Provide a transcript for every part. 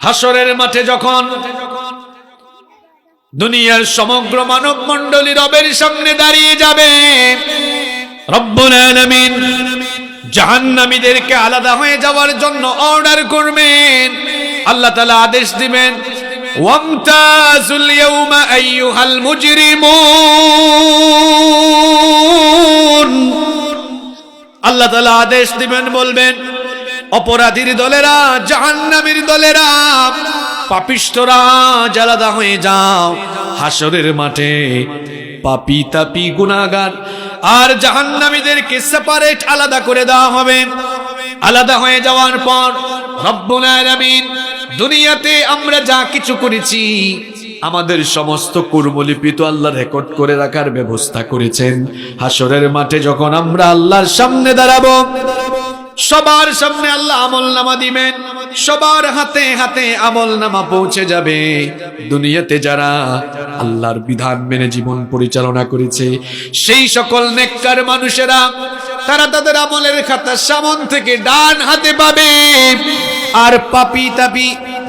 হাসরের মাঠে যখন দুনিয়ার সমগ্র মানব মণ্ডলী রবের সামনে দাঁড়িয়ে যাবে, রব্বুল আলামিন জাহান্নামীদেরকে আলাদা হয়ে যাওয়ার জন্য অর্ডার করবেন। আল্লাহ তাআলা আদেশ দিবেন, ওয়ামতাজুল ইয়াউমা আইয়ুহাল মুজরিমুন। আল্লাহ তাআলা আদেশ দিবেন, বলবেন, অপরাধীর দলেরা, জাহান্নামীর দলেরা, পাপিষ্ঠরা আলাদা হয়ে যাও। হাসরের মাঠে পাপী তাপী গুনাহগার আর জাহান্নামীদেরকে সেপারেট আলাদা করে দেওয়া হবে। আলাদা হয়ে যাওয়ার পর রব্বুল আলামিন দুনিয়াতে আমরা যা কিছু করেছি আমাদের সমস্ত কর্মলিপি তো আল্লাহ রেকর্ড করে রাখার ব্যবস্থা করেছেন। হাসরের মাঠে যখন আমরা আল্লাহর সামনে দাঁড়াবো, সবার সামনে আল্লাহ আমলনামা দিবেন, সবার হাতে হাতে আমলনামা পৌঁছে যাবে। দুনিয়াতে যারা আল্লাহর বিধান মেনে জীবন পরিচালনা করেছে সেই সকল নেককার মানুষেরা, তারা তাদের আমলের খাতা সামন থেকে ডান হাতে পাবে, আর পাপী তাপী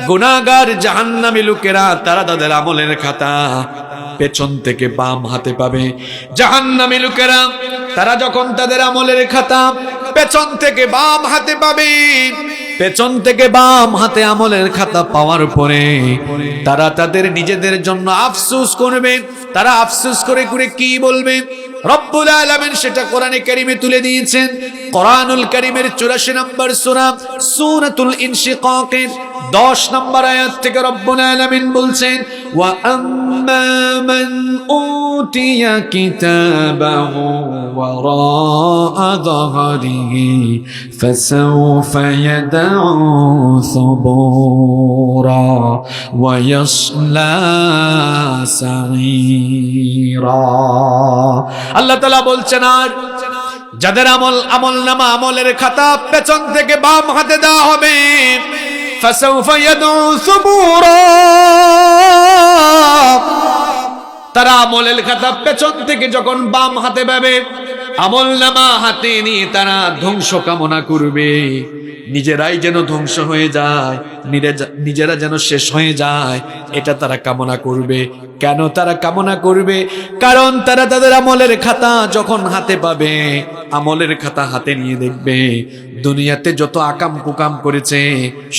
গুনাহগার জাহান্নামী লোকেরা তারা তাদের আমলের খাতা পেছন থেকে বাম হাতে পাবে। জাহান্নামী লোকেরা তারা যখন তাদের আমলের খাতা পেছন থেকে বাম হাতে পাবে, পেছন থেকে বাম হাতে আমলের খাতা পাওয়ার পরে তারা তাদের নিজেদের জন্য আফসোস করবে। তারা আফসোস করে করে কি বলবে? রব্বুল আলামিন সেটা কোরআনে কারিমে তুলে দিয়েছেন। কোরআনুল কারিমের 84 নম্বর সূরা সূরাতুল ইনশিকাকের 10 নম্বর আয়াত থেকে রব্বুল আলামিন বলছেন, ওয়া আম্মা মান উতিয়া কিতাবাহু ওয়ারাআ যাহরিহি ফাসাওফা ইয়াদউ সুবুরা ওয়া ইয়াসলা সাঈরা। আল্লাহ তাআলা বলছেন, আর যাদের আমলনামা আমলের খাতা পেছন থেকে বাম হাতে দেওয়া হবে, ফাসাউফা ইয়াদউ সুবুরা, তারা আমলের খাতা পেছন থেকে যখন বাম হাতে পাবে, আমলনামা হাতে নিয়ে তারা ধ্বংস কামনা করবে। নিজেরাই যেন ধ্বংস হয়ে যায়, নিজেরা যেন শেষ হয়ে যায়, এটা তারা কামনা করবে। কেন তারা কামনা করবে? কারণ তারা তাদের আমলের খাতা যখন হাতে পাবে, আমলের খাতা হাতে নিয়ে দেখবে দুনিয়াতে যত আকাম কুকাম করেছে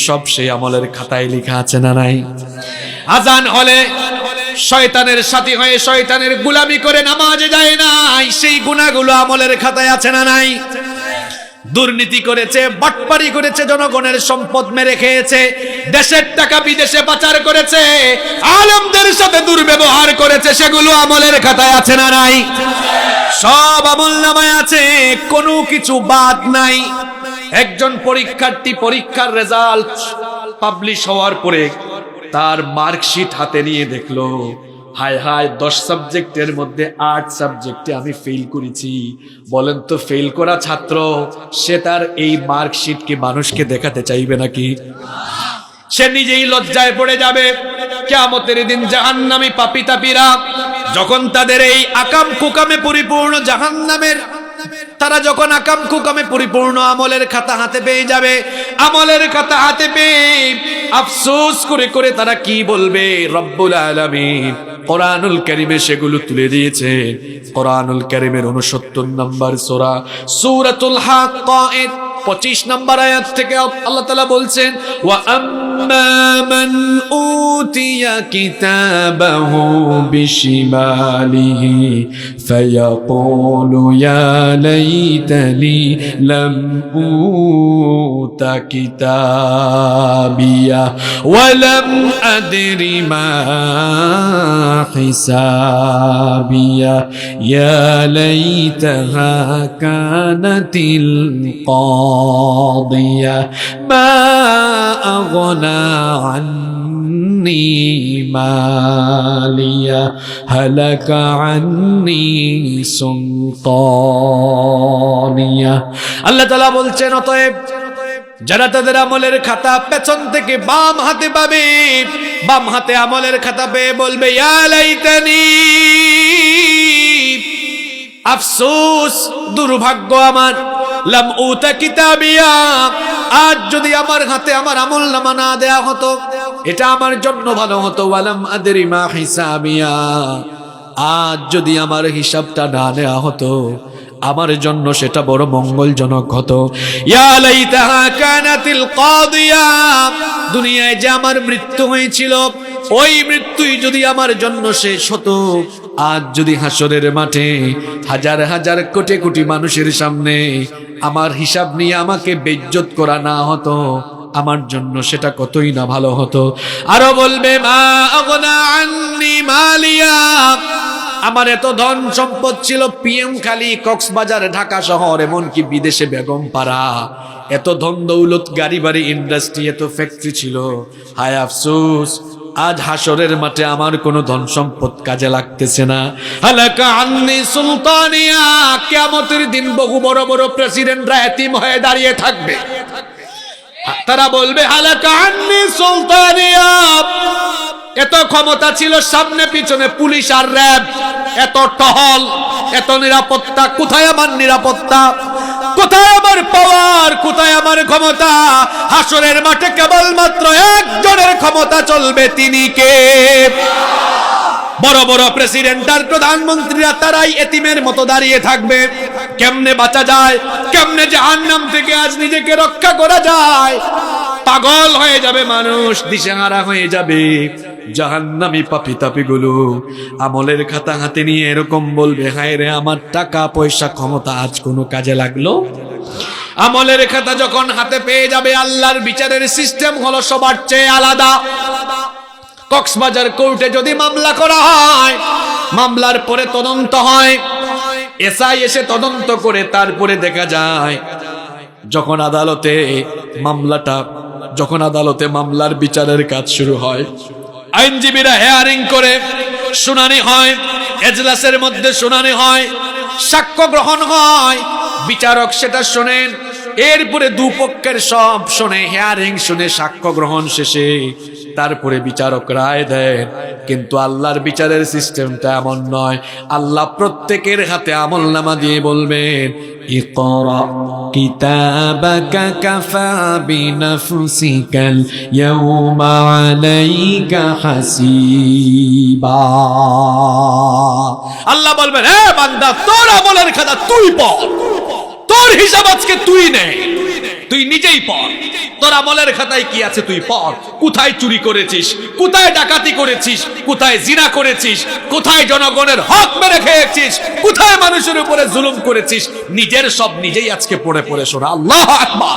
সব সেই আমলের খাতায় লেখা আছে না নাই? আজান হলে শয়তানের সাথী হয়ে শয়তানের গোলামি করে নামাজে যায় নাই, সেই গুনাহগুলো আমলের খাতায় আছে না নাই? দুর্নীতি করেছে, বাটপারি করেছে, জনগণের সম্পদ মেরে খেয়েছে, দেশের টাকা বিদেশে পাচার করেছে, আলেমদের সাথে দুর্ব্যবহার করেছে, সেগুলো আমলের খাতায় আছে না নাই? সব আমলনামায় আছে, কোনো কিছু বাদ নাই। একজন পরীক্ষার্থী পরীক্ষার রেজাল্ট পাবলিশ হওয়ার পরে তার মার্কশিট হাতে নিয়ে দেখলো, হায় হায় 10 সাবজেক্টের মধ্যে 8 সাবজেক্টে আমি ফেল করেছি। বলেন তো, ফেল করা ছাত্র সে তার এই মার্কশিটকে মানুষকে দেখাতে চাইবে নাকি? সে নিজেই লজ্জায় পড়ে যাবে। কিয়ামতের দিন জাহান্নামী পাপী তাপীরা যখন তাদের এই আকাম কুকামে পরিপূর্ণ জাহান্নামের, তারা যখন আকাম কুকামে পরিপূর্ণ আমলের খাতা হাতে পেয়ে যাবে, আমলের খাতা হাতে পেয়ে আফসোস করে করে তারা কি বলবে? রব্বুল আলামিন কোরআনুল কারীমে সেগুলো তুলে দিয়েছে। কোরআনুল কারীমের 69 নম্বর সূরা সূরাতুল হাক্কা এর 25 নম্বর আয়াত থেকে আল্লাহ তাআলা বলছেন, ওয়া আম্মা মান উতিয়া কিতাবাহু বিশিমালিহি ফায়াকুলু ইয়া লাইতানি লাম উতা কিতাবিয়া ওয়া লাম আদরি মা হিসাবিয়া ইয়া লাইতাহা কানাতিল قاضية ما أغنى عني مالية هلك عني سلطانية। আল্লাহ তাআলা বলছেন, অতএব যারা তাদের আমলের খাতা পেছন থেকে বাম হাতে পাবে, বাম হাতে আমলের খাতা পেয়ে বলবে, ইয়া লাইতানি, আফসোস, দুর্ভাগ্য আমার, লাম উতা কিতাবিয়া, আজ যদি আমার হাতে আমার আমলনামা না দেয়া হতো এটা আমার জন্য ভালো হতো। ওয়ালাম আদরি মা হিসাবিয়া, আজ যদি আমার হিসাবটা না নেওয়া হতো আমার জন্য সেটা বড় মঙ্গলজনক হতো। ইয়া লাইতাহা কানাতিল কাদিয়া, দুনিয়ায় যে আমার মৃত্যু হয়েছিল ওই মৃত্যুই যদি আমার জন্য শেষ হতো, আজ যদি হাসরের মাঠে হাজার হাজার কোটি কোটি মানুষের সামনে আমার হিসাব নিয়ে আমাকে বেইজ্জত করা না হতো আমার জন্য সেটা কতই না ভালো হতো। আরো বলবে মা আগনা আন্নি মালিয়া, আমার এত ধন সম্পদ ছিল পিএম খালি, কক্সবাজার, ঢাকা শহর, এমনকি বিদেশে বেগম পাড়া, এত ধন দৌলত, গাড়ি বাড়ি, ইন্ডাস্ট্রি, এত ফ্যাক্টরি ছিল। হায় আফসোস, আজ হাসরের মাঠে আমার কোনো ধন সম্পদ কাজে লাগতেছে না। হালাকা আন্নি সুলতানিয়া, কিয়ামতের দিন বহু বড় বড় প্রেসিডেন্টরা এতিম হয়ে দাঁড়িয়ে থাকবে, তারা বলবে হালাকা আন্নি সুলতানিয়া, এত ক্ষমতা ছিল, সামনে পিছনে পুলিশ আর র্যাব, এত টহল, এত নিরাপত্তা, কোথায় আমার নিরাপত্তা, কোথায় আমার পাওয়ার, কোথায় আমার ক্ষমতা? হাসরের মাঠে কেবলমাত্র একজনের ক্ষমতা চলবে, তিনি কে? বড় বড় প্রেসিডেন্ট আর প্রধানমন্ত্রীরা তারাই এতিমের মতো দাঁড়িয়ে থাকবে। কেমনে বাঁচা যায়, কেমনে জাহান্নাম থেকে আজ নিজেকে রক্ষা করা যায়? পাগল হয়ে যাবে মানুষ, দিশেহারা হয়ে যাবে। জাহান্নামী পাপী তাপীগুলো আমলের খাতা হাতে নিয়ে এরকম বলবে, হায় রে আমার টাকা পয়সা ক্ষমতা আজ কোনো কাজে লাগলো? আমলের খাতা যখন হাতে পেয়ে যাবে, আল্লাহর বিচারের সিস্টেম হলো সবার চেয়ে আলাদা। কক্সবাজার কোর্টে যদি মামলা করা হয়, মামলার পরে তদন্ত হয়, এসআই এসে তদন্ত করে তারপরে দেখা যায় যখন আদালতে মামলার বিচারের কাজ শুরু হয়, আইনজীবীরা হেয়ারিং করে, শুনানি হয়, এজলাসের মধ্যে শুনানি হয়, সাক্ষ্য গ্রহণ হয়, বিচারক সেটা শোনেন, এরপরে দুপক্ষের সব শুনে, হেয়ারিং শুনে, সাক্ষ্য গ্রহণ শেষে তারপরে বিচারক রায় দেন। কিন্তু আল্লাহর বিচারের সিস্টেমটা এমন নয়। আল্লাহ প্রত্যেকের হাতে আমলনামা দিয়ে বলবেন, ইকরা কিতাবাকা কাফা বিনাফসিকাল ইয়াউমা আলাইকা হাসিবা। আল্লাহ বলবেন, হে বান্দা, তোর আমলের খাতা তুই পড়, তোর হিসাব আজকে তুই নে, তুই নিজেই পড়। তোর আমলের খাতায় কি আছে তুই পড়। কোথায় চুরি করেছিস, কোথায় ডাকাতি করেছিস, কোথায় জিনা করেছিস, কোথায় জনগণের হক মেরে খেয়েছিস, কোথায় মানুষের উপরে জুলুম করেছিস, নিজের সব নিজেই আজকে পড়ে পড়ে শোনা। আল্লাহু আকবার।